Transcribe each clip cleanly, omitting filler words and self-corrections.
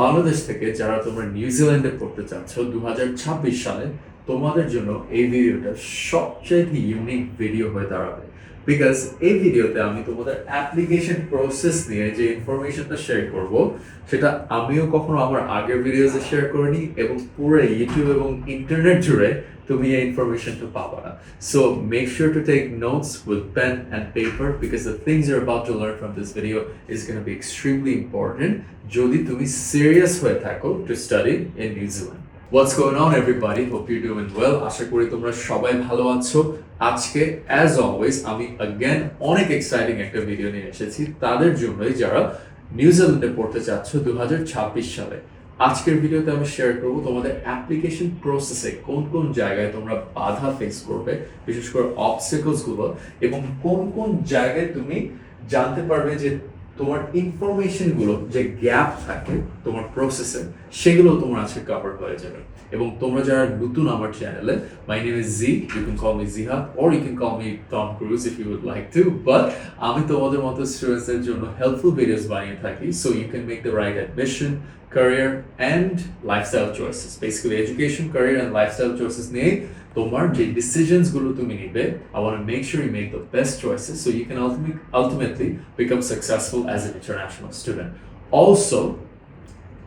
বাংলাদেশ থেকে যারা তোমরা নিউজিল্যান্ডে পড়তে চাচ্ছ 2026 সালে তোমাদের জন্য এই ভিডিওটা সবচেয়ে ইউনিক ভিডিও হয়ে দাঁড়াবে বিকজ এই ভিডিওতে আমি তোমাদের অ্যাপ্লিকেশন প্রসেস নিয়ে যে ইনফরমেশনটা শেয়ার করব সেটা আমিও কখনো আমার আগের ভিডিওতে শেয়ার করিনি এবং পুরো ইউটিউব এবং ইন্টারনেট জুড়ে তুমি এই ইনফরমেশনটা পাবা না so make sure to take notes with pen and paper because the things you are about to learn from this video is gonna be extremely important যদি তুমি সিরিয়াস হয়ে থাকো to study in New Zealand What's going on everybody? Hope you're doing well. আশা করি তোমরা সবাই ভালো আছো। আজকে as always আমি again অনেক এক্সাইটিং একটা ভিডিও নিয়ে এসেছি তাদের জন্যই যারা নিউজিল্যান্ডে পড়তে চাচ্ছ 2026 সালে। আজকের ভিডিওতে আমি শেয়ার করব তোমাদের অ্যাপ্লিকেশন প্রসেসে কোন কোন জায়গায় তোমরা বাধা ফেস করবে, বিশেষ করে অবস্টাকলস গুলো, এবং কোন কোন জায়গায় তুমি জানতে পারবে যে তোমার ইনফরমেশন গুলো যে গ্যাপ থাকে তোমার প্রসেসে সেগুলো তোমার আজকে কভার হয়ে যাবে। এবং তোমরা যারা নতুন আমার চ্যানেলে, my name is G, you can call me Jihad or you can call me Tom Cruise if you would like to, but আমি তোমাদের মতো স্টুডেন্টসদের জন্য হেল্পফুল ভিডিওস বানিয়ে থাকি so you can make the right admission, career and lifestyle choices. Basically education, career and lifestyle choices নিয়ে তোমার যে ডিসিশনস গুলো তুমি নিবে, I want to make sure you make the best choices so you can ultimately become successful as an international student. Also,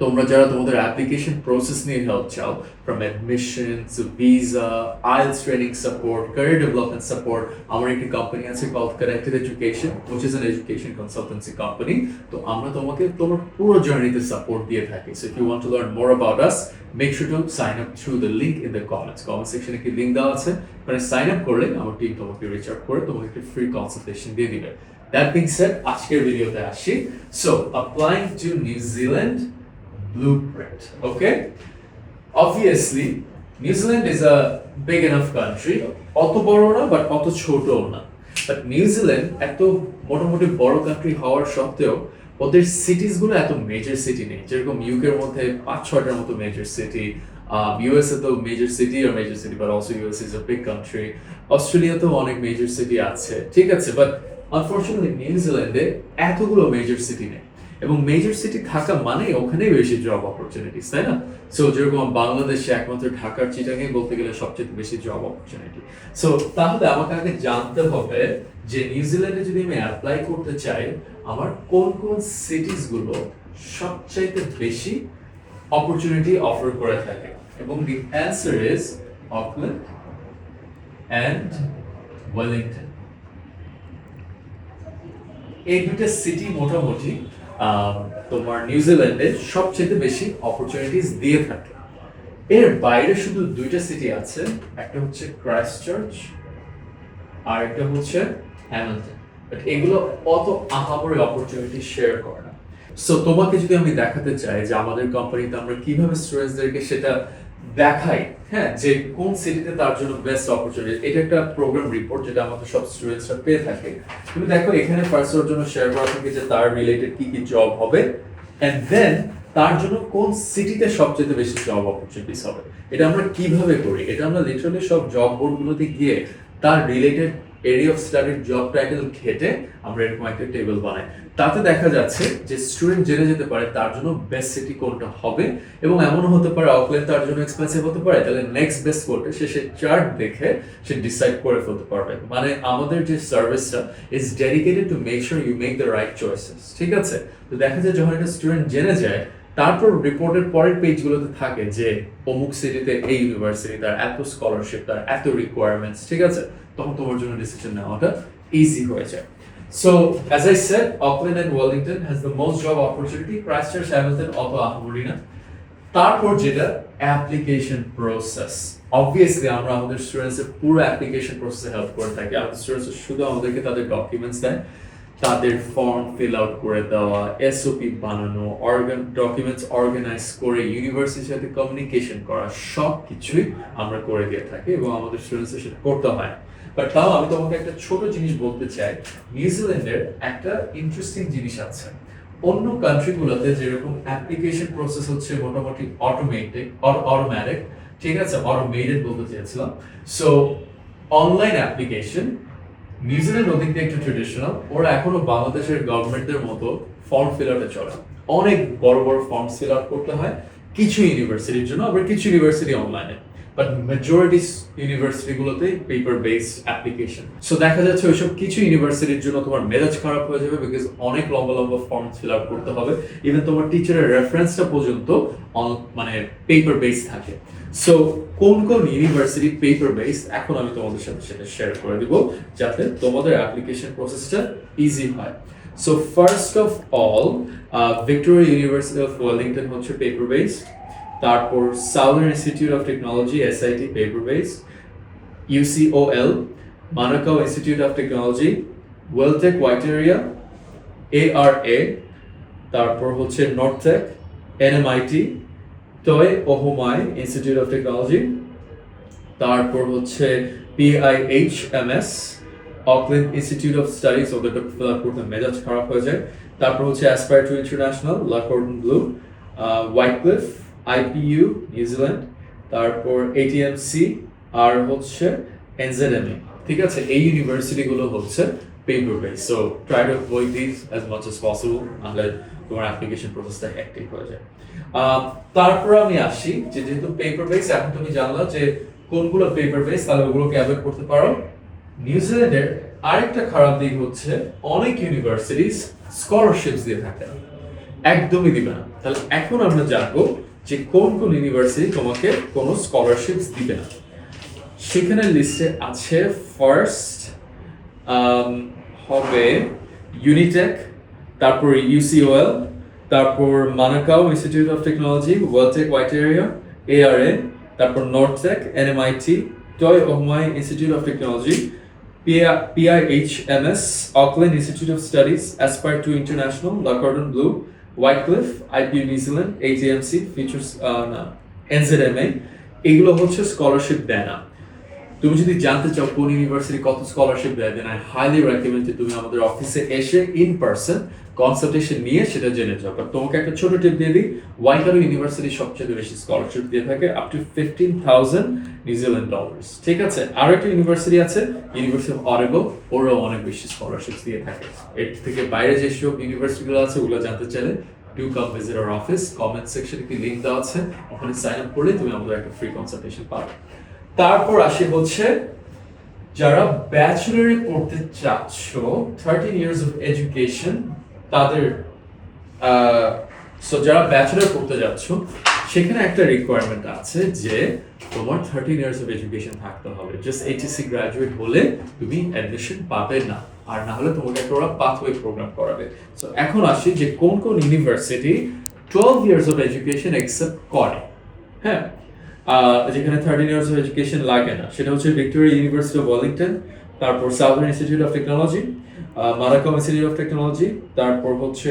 তোমরা যারা তোমাদের application process নিয়ে হেল্প চাও, from admission to visa, IELTS training support, career development support, আমার একটি company আছে called Connected Education, which is an education consultancy company. তো আমরা তোমাকে তোমার পুরো জার্নিতে সাপোর্ট দিয়ে থাকি। So if you want to learn more about us, make sure to sign up through the link in the comments. Comment সেকশনে কি লিংক দেওয়া আছে, মানে সাইন আপ করলে আমার টিম তোমাকে রিচ আউট করে তোমাকে একটা ফ্রি কনসালটেশন দিয়ে দিবে। That being said, আজকের ভিডিওতে আসি। So applying to New Zealand blueprint. Okay, obviously New Zealand is a big enough country, অত বড় না বাট অত ছোটও না, বাট নিউজিল্যান্ড এত মোটামুটি বড় কান্ট্রি হওয়ার সত্ত্বেও ওদের সিটিজ গুলো এত মেজর সিটি নেই। যেরকম ইউকে এর মধ্যে 5-6টার মতো মেজর সিটি, ইউএসএ তো মেজর সিটি আর major city, but also US is a big country. অস্ট্রেলিয়াতেও অনেক মেজর সিটি আছে, ঠিক আছে, বাট আনফরচুনেটলি নিউজিল্যান্ডে এতগুলো মেজর সিটি নেই। এবং মেজর সিটি থাকা মানে ওখানেই বেশি জব অপরচুনিটিস, তাই না? সো যেরকম বাংলাদেশে একমাত্র ঢাকার চিটাগাং বলতে গেলে সবচেয়ে বেশি জব অপরচুনিটি। সো তাহলে আমাকে আগে জানতে হবে যে নিউজিল্যান্ডে যদি আমি অ্যাপ্লাই করতে চাই আমার কোন কোন সিটিজ গুলো সবচাইতে বেশি অপরচুনিটি অফার করে থাকে, এবং দি answer is Auckland and Wellington. এই দুটো সিটি মোটামুটি তোমার নিউজিল্যান্ডে সবচেয়ে বেশি অপরচুনিটিস দিয়ে থাকে। এর বাইরে শুধু দুইটা সিটি আছে, একটা হচ্ছে ক্রাইস্টচার্চ আর একটা হচ্ছে হ্যামিল্টন, বাট এগুলো অত আহামরি অপরচুনিটি শেয়ার করে না। সো তোমাকে যদি আমি দেখাতে চাই যে আমাদের কোম্পানিতে আমরা কিভাবে স্টুডেন্টসদেরকে সেটা দেখাই, হ্যাঁ, যে কোন সিটিতে তার জন্য বেস্ট অপরচুনিটি, এটা একটা প্রোগ্রাম রিপোর্ট যেটা আমাদের সব স্টুডেন্টসরা পেয়ে থাকে। তুমি দেখো এখানে ফার্স্ট ওর জন্য শেয়ার করা থাকে যে তার রিলেটেড কি কি জব হবে, এন্ড দেন তার জন্য কোন সিটিতে সবচেয়ে বেশি জব অপরচুনিটিস হবে। এটা আমরা কিভাবে করি? এটা আমরা লিটারালি সব জব বোর্ডগুলোতে গিয়ে তার রিলেটেড এরিয়া অফ স্টাডির জব টাইটেল ঘেটে আমরা এরকম একটা টেবিল বানাই। তাতে দেখা যাচ্ছে যে স্টুডেন্ট জেনে যেতে পারে তার জন্য বেস্ট সিটি কোনটা হবে, এবং এমনও হতে পারে অকল্যান্ড তার জন্য এক্সপেন্সিভ হতে পারে, তাহলে নেক্সট বেস্ট কোনটা সে চার্ট দেখে সে ডিসাইড করে ফেলতে পারবে। মানে আমাদের যে সার্ভিসটা is dedicated to make sure you make the right choices, ঠিক আছে? তো দেখা যায় যখন একটা স্টুডেন্ট জেনে যায়, তারপর রিপোর্টের পরের পেজগুলোতে থাকে যে অমুক সিটিতে এই ইউনিভার্সিটি, তার এত স্কলারশিপ, তার এত রিকোয়ারমেন্টস, ঠিক আছে, তখন তোমার জন্য ডিসিশন নেওয়াটা ইজি হয়ে যায়। So, as I said, Auckland and Wellington has the most job opportunity. Christchurch, Hamilton, অত আহামরি না। তারপর যেটা অ্যাপ্লিকেশন প্রসেস, অবভিয়াসলি আমরা আমাদের স্টুডেন্টসের পুরো অ্যাপ্লিকেশন প্রসেসে হেল্প করে থাকি। আমাদের স্টুডেন্টস শুধু আমাদেরকে তাদের ডকুমেন্টস দেয়, তাদের ফর্ম ফিল আউট করে দেওয়া, এসওপি বানানো, ডকুমেন্টস অর্গানাইজ করে ইউনিভার্সিটির সাথে কমিউনিকেশন করা, সব কিছুই আমরা করে দিয়ে থাকি এবং আমাদের স্টুডেন্টসের সেটা করতে হয়। বাট তাও আমি তোমাকে একটা ছোট জিনিস বলতে চাই, নিউজিল্যান্ডের একটা ইন্টারেস্টিং জিনিস আছে। অন্য কান্ট্রিগুলোতে যেরকম অ্যাপ্লিকেশন প্রসেস হচ্ছে মোটামুটি অটোমেটিক, ঠিক আছে, অটোমেটেড বলতে চেয়েছিলাম। সো অনলাইন অ্যাপ্লিকেশন নিউজিল্যান্ড ওদিক দিয়ে একটু ট্রেডিশনাল, ওরা এখনো বাংলাদেশের গভর্নমেন্টদের মতো ফর্ম ফিল আউটে চলে। অনেক বড় বড় ফর্মস ফিল আপ করতে হয় কিছু ইউনিভার্সিটির জন্য, আবার কিছু ইউনিভার্সিটি অনলাইনে, বাট মেজরিটি ইউনিভার্সিটিগুলোতে পেপার বেসড অ্যাপ্লিকেশন। সো দেখা যাচ্ছে ওইসব কিছু ইউনিভার্সিটির জন্য তোমার মেজাজ খারাপ হয়ে যাবে, বিকজ অনেক লম্বা লম্বা ফর্ম ফিল আপ করতে হবে, ইভেন তোমার টিচারের রেফারেন্সটা পর্যন্ত মানে পেপার বেস থাকে। সো কোন কোন ইউনিভার্সিটি পেপার বেস, এখন আমি তোমাদের সাথে সেটা শেয়ার করে দিব যাতে তোমাদের অ্যাপ্লিকেশন প্রসেসটা ইজি হয়। So first of all, Victoria University of Wellington হচ্ছে পেপার বেস, তারপর Southern Institute of Technology SIT paper base, UCOL, Manukau Institute of Technology, Weltec Whitireia, ARA, তারপর হচ্ছে Northtec, NMIT, Toi Ohomai Institute of Technology, তারপর হচ্ছে PIHMS, Auckland Institute of Studies, ওদেরটা fill up করতে মেজাজ খারাপ হয়ে যায়। তারপর হচ্ছে Aspire two International, Le Cordon Bleu, Whitecliffe, IPU New Zealand, তারপর এটিএমসি, আর হচ্ছে এনজেডএমএ। ঠিক আছে, এই ইউনিভার্সিটিগুলো হচ্ছে paper base. So try to avoid this as much as possible, নাহলে তোমার অ্যাপ্লিকেশন প্রসেসটা হ্যাকটিক হয়ে যায়। তারপর আমি আসি যে যেহেতু পেপার বেস, এখন তুমি জানলা যে কোনগুলো পেপার বেস, তাহলে ওগুলোকে অ্যাভয়েড করতে পারো। নিউজিল্যান্ডের আরেকটা খারাপ দিক হচ্ছে অনেক ইউনিভার্সিটিস স্কলারশিপস দিয়ে থাকে না, একদমই দিবে না। তাহলে এখন আমরা জানবো যে কোন কোন ইউনিভার্সিটি তোমাকে কোনো স্কলারশিপস দিবে না। সেখানে লিস্টে আছে ফার্স্ট হবে ইউনিটেক, তারপর ইউসিওএল, তারপর Manukau Institute of Technology, Weltec Whitireia, ARA, তারপর Northtec, NMIT, Toi Ohomai Institute of Technology, PIHMS, Auckland Institute of Studies, Aspire to International, Lacordaire Blue, Whitecliff, IPU New Zealand, ATMC, Features NZMA, এগুলো হচ্ছে scholarship দেয় না। তুমি যদি জানতে চাও কোন ইউনিভার্সিটি কত স্কলারশিপ দেয়, দেন আই হাইলি রেকমেন্ড যে তুমি আমাদের অফিসে এসে ইন পার্সন কনসালটেশন নিয়ে সেটা জেনে যাও। বাট তোমাকে একটা ছোট টিপ দিয়ে দিই, ওয়াইকারো ইউনিভার্সিটি সবচেয়ে বেশি স্কলারশিপ দিয়ে থাকে, আপ টু 15,000 নিউজিল্যান্ড ডলার্স। ঠিক আছে, আর একটা ইউনিভার্সিটি আছে ইউনিভার্সিটি অফ অরেগো, ওরাও অনেক বেশি স্কলারশিপ দিয়ে থাকে। এর থেকে বাইরে যেসব ইউনিভার্সিটিগুলো আছে ওগুলো জানতে চাইলে do come visit our office, comment সেকশনে একটি লিংক দেওয়া আছে, ওখানে সাইন আপ করলে তুমি আমাদের একটা ফ্রি কনসালটেশন পাবে। তারপর আসি হচ্ছে যারা ব্যাচেলরে পড়তে চাচ্ছ, 13 ইয়ার্স অফ এডুকেশন, তাদের সো যারা ব্যাচেলর পড়তে যাচ্ছ সেখানে একটা রিকোয়ারমেন্ট আছে যে তোমার 13 ইয়ার্স অফ এডুকেশন থাকতে হবে। জাস্ট এইচএসসি গ্রাজুয়েট হলে তুমি অ্যাডমিশন পাবে না, আর না হলে তোমাকে একটা ওরা পাথওয়ে প্রোগ্রাম করাবে। সো এখন আসি যে কোন কোন university 12 years of education accept করে। হ্যাঁ, যেখানে 13 ইয়ার্স অফ এডুকেশন লাগে না, সেটা হচ্ছে ভিক্টোরিয়া ইউনিভার্সিটি অফ ওয়েলিংটন, তারপর Southern Institute of Technology, Manukau Institute of Technology, তারপর হচ্ছে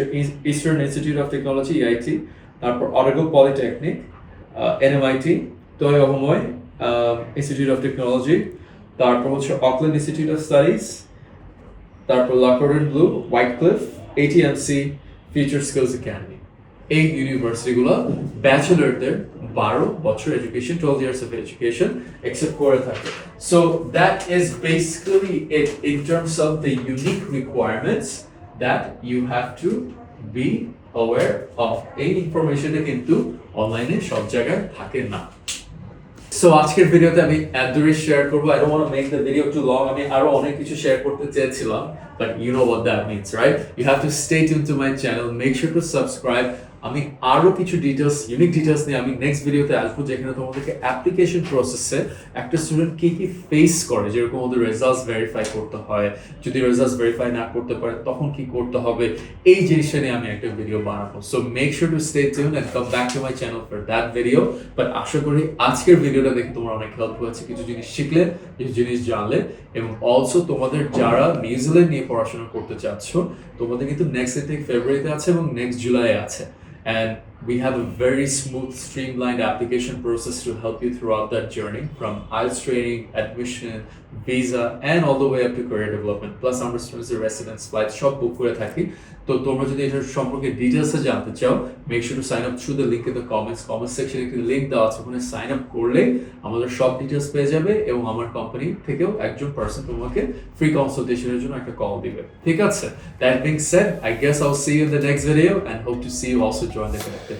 Eastern Institute of Technology EIT, তারপর Otago Polytechnic, NMIT, Toi Ohomai Institute of Technology, তারপর হচ্ছে অকল্যান্ড ইনস্টিটিউট অফ স্টাডিজ, তারপর Le Cordon Bleu, Whitecliffe, ATMC, Future Skills Academy. এই ইউনিভার্সিটিগুলো ব্যাচেলরদের 12 বছর education, 12 years of education accept করে থাকে। So that is basically it in terms of the unique requirements that you have to be aware of. এই ইনফরমেশনটা কিন্তু অনলাইনে সব জায়গায় থাকে না। সো আজকের ভিডিওতে আমি অ্যাড্রেস শেয়ার করবো। I don't want to make the video too long. আমি আরো অনেক কিছু শেয়ার করতে চেয়েছিলাম, but you know what that means, right? You have to stay tuned to my channel. Make sure to subscribe. আমি আরো কিছু ডিটেইলস, ইউনিক ডিটেইলস নিয়ে আমি নেক্সট ভিডিওতে আসবো, যেখানে তোমাদেরকে অ্যাপ্লিকেশন প্রসেসে একটা স্টুডেন্ট কি কি ফেস করে, যেরকম ওদের রেজাল্টস ভেরিফাই করতে হয়, যদি রেজাল্টস ভেরিফাই না করতে পারে তখন কি করতে হবে, এই জিনিসটা নিয়ে আমি একটা ভিডিও বানাবো। So make sure to stay tune and come back to my channel for that video. But আশা করি আজকের ভিডিওটা দেখে তোমার অনেক হেল্প হয়েছে, কিছু জিনিস শিখলে, কিছু জিনিস জানলে, এবং অলসো তোমাদের যারা নিউজিল্যান্ড নিয়ে পড়াশোনা করতে চাচ্ছ, তোমাদের কিন্তু নেক্সট ইনটেক ফেব্রুয়ারিতে আছে এবং নেক্সট জুলাইয়ে আছে। And We have a very smooth, streamlined application process to help you throughout that journey from IELTS training, admission, visa, and all the way up to career development. Plus, আমরা স্টুডেন্টসের residence flight সব বুক করে থাকি। তো তোমরা যদি এটার সম্পর্কে ডিটেলসে জানতে চাও, make sure to sign up through the link in the comments সেকশনে একটি লিঙ্ক দেওয়া আছে, ওখানে সাইন আপ করলে আমাদের সব ডিটেলস পেয়ে যাবে এবং আমার কোম্পানি থেকেও একজন পার্সন তোমাকে ফ্রি কনসালটেশনের জন্য একটা কল দিবে। ঠিক আছে? That being said, I guess I'll see you in the next video and hope to see you also join the connected.